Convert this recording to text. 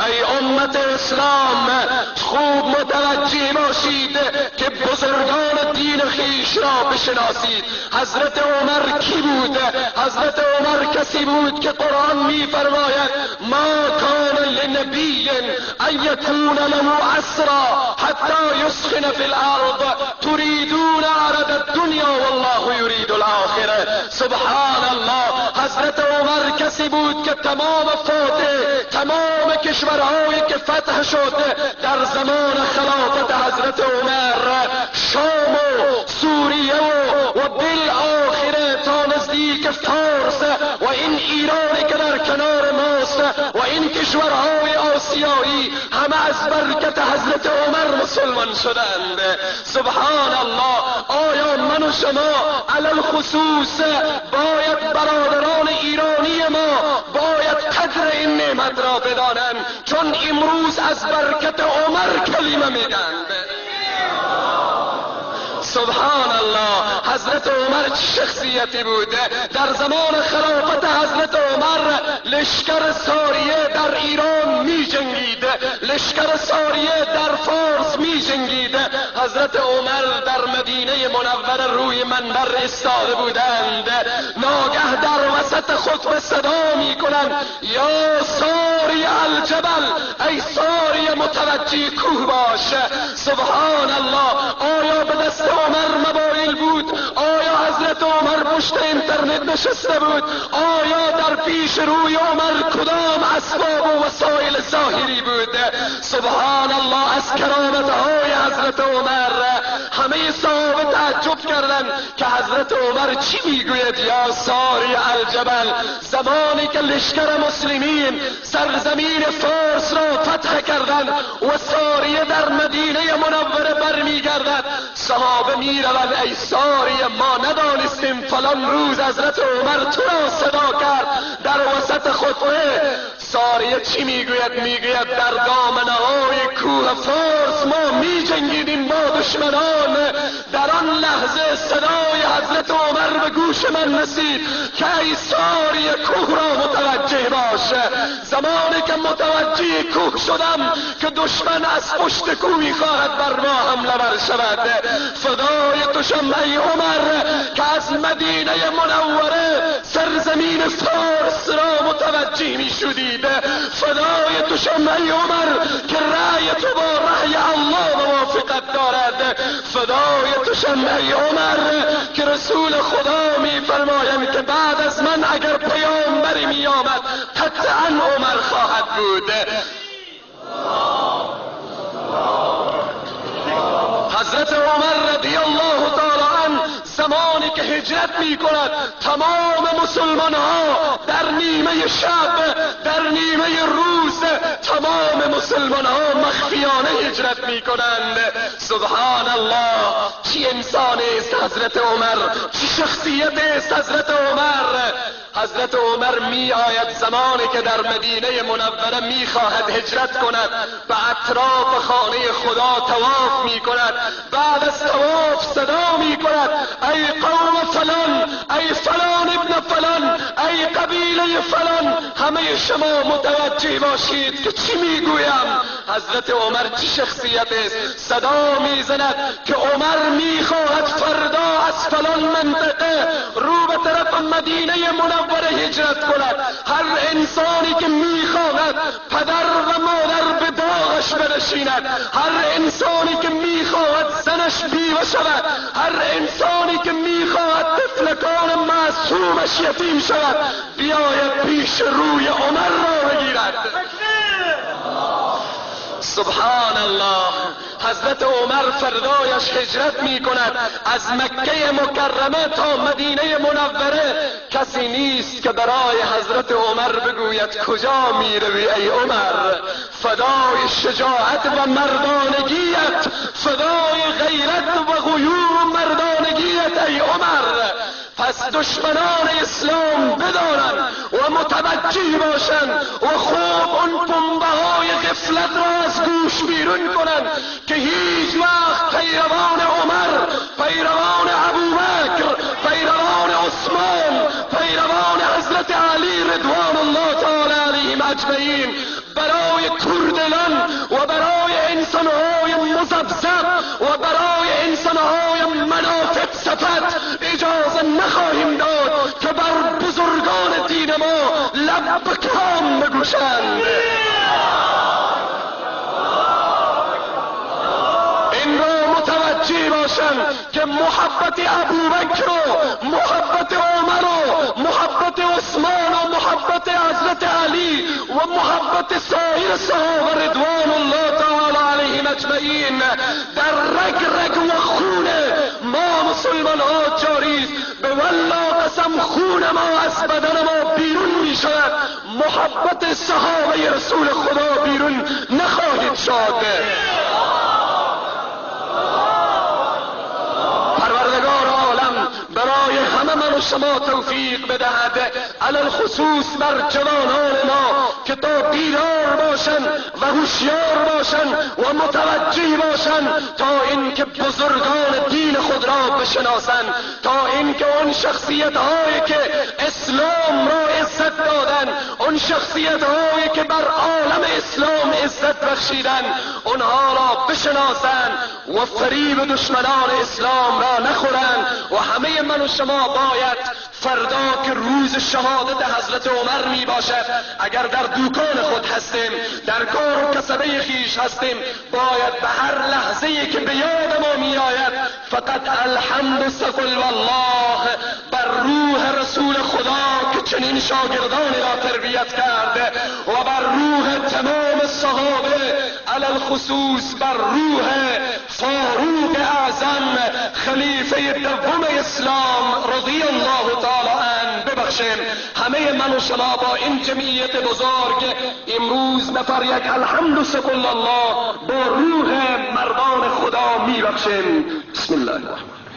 ای امت اسلام خوب متوجه باشید که بزرگان دین خیش را بشناسید. حضرت عمر کی بود؟ حضرت عمر کسی بود که قرآن می فرماید ما کان لنبی ان یکون له اسرا حتی یسخن فی الارض تریدون عرض الدنیا والله یرید الاخره. سبحان الله. حضرت عمر کسی بود که تمام فاتح، تمام کشورهایی که فتح شد در زمان خلافت حضرت عمر، شام و سوریه و بالآخره تا نزدیک فارس و این ایرانی که در کنار ماست و این کشورهای آسیایی، همه از برکت حضرت عمر مسلمان شدند. سبحان الله. آیا من و شما علل خصوص باید برادران ایرانی ما باید قدر این نعمت را بدانند، چون امروز از برکت عمر کلمه میگند. سبحان الله. حضرت عمر چه شخصیتی بود؟ در زمان خلافت حضرت عمر لشکر ساریه در ایران می جنگید، لشکر ساریه در فارس می جنگید. حضرت عمر در مدینه منوره روی منبر ایستاده بودند. ناگه در وسط خطبه صدا می کنند یا ساری الجبل، ای ساری متوجه کوه باش. سبحان الله. آیا به دست عمر موبایل بود؟ آیا حضرت عمر پشت اینترنت نشسته بود؟ آیا در پیش روی عمر کدام اسباب و وسایل ظاهری بود؟ سبحان الله. از کرامتهای حضرت عمر همه صحابه تعجب کردند که حضرت عمر چی میگوید یا ساری الجبل. زمانی که لشکر مسلمین سرزمین فارس را فتح کردند و ساریه در مدینه منوره برمیگردد، صحابه میروند ای ساریه ما ندانستیم فلان روز حضرت عمر تو را صدا کرد در وسط خطبه. ساریه چی میگوید؟ میگوید در دامنه‌های کوه فارس ما میجنگیدیم با دشمنان. در آن لحظه صدای حضرت عمر به گوش من رسید که ای ساریه کوه را متوجه باش. زمانی که متوجه کوه شدم که دشمن از پشت کوه میخواهد بر ما حمله ور شود، فدای تو شم ای عمر که از مدینه منوره سرزمین فارس را متوجه می شدید. فدای تو شم ای عمر که رأی تو با رأی الله موافقت دارد. فدای تو شم ای عمر که رسول خدا می فرمایند که بعد از من اگر پیامبری می آمد قطعا عمر خواهد بود. حضرت عمر رضی الله تعالی عنه زمانی که هجرت می کند تمام مسلمان ها در نیمه شب، در نیمه روز تمام مسلمان ها مخفیانه هجرت می کنند. سبحان الله. چی انسان است حضرت عمر، چی شخصیت است حضرت عمر. حضرت عمر می آید زمانی که در مدینه منوره می خواهد هجرت کند، به اطراف خانه خدا طواف می کند. بعد از طواف صدا می کند ای قوم فلان، ای فلان ابن فلان، ای قبیله فلان، همه شما متوجه باشید که چی می گویم. حضرت عمر چی شخصیت است؟ صدا می زند که عمر می خواهد فردا از فلان منطقه رو به طرف مدینه منوره هجرت کند. هر انسانی که میخواهد پدر و مادر به داغش بنشیند، هر انسانی که میخواهد زنش بیوه شود، هر انسانی که میخواهد طفلکان معصومش یتیم شود، بیاید پیش روی عمر را بگیرد. سبحان الله. حضرت عمر فردایش هجرت می کند از مکه مکرمه تا مدینه منوره. کسی نیست که برای حضرت عمر بگوید کجا می روی ای عمر. فدای شجاعت و مردانگیت، فدای غیرت و غیور مردانگیت ای عمر. پس دشمنان اسلام بدانند و متوجه باشند و خوب اون پنبه های غفلت را از گوش بیرون کنند که هیچ وقت پیروان عمر، پیروان ابوبکر، پیروان عثمان، پیروان حضرت علی رضوان الله تعالی علیهم اجمعین برای باشن که محبت ابوبکر و محبت عمر و محبت عثمان و محبت حضرت علی و محبت سایر صحابه رضوان الله تعالی علیهم اجمعین در رگ رگ و خون ما مسلمان ها جاری است. به والله قسم خون ما از بدن ما بیرون می شود، محبت صحابه رسول خدا بیرون نخواهید شد. پروردگار عالم برای همه من و شما توفیق بدهد، علل خصوص بر جوانان ما که تا بیدار باشن و هوشیار باشن و متوجه باشن تا اینکه بزرگان دین خود را بشناسن، تا اینکه اون شخصیت هایی که اسلام را عزت دادن، اون شخصیت هایی که بر عالم اسلام عزت بخشیدن، اونها را بشناسن و فریب دشمنان اسلام را نخورن. و همه من و شما باید فردا که روز شهادت حضرت عمر می باشد، اگر در دوکان خود هستیم، در کار و کسبه خیش هستیم، باید به هر لحظه که به یاد ما می آید فقط الحمد ثقل والله بر روح رسول خدا که چنین شاگردانی را تربیت کرده و بر روح تمام صحابه، علل خصوص بر روح فاروق اعظم خلیفه دوم اسلام رضی الله تعالی عنه ببخشیم. همه من و شما با این جمعیت بزرگ امروز نفر یک الحمد ثقل الله با روح مردان خدا میبخشیم. بسم الله الرحمن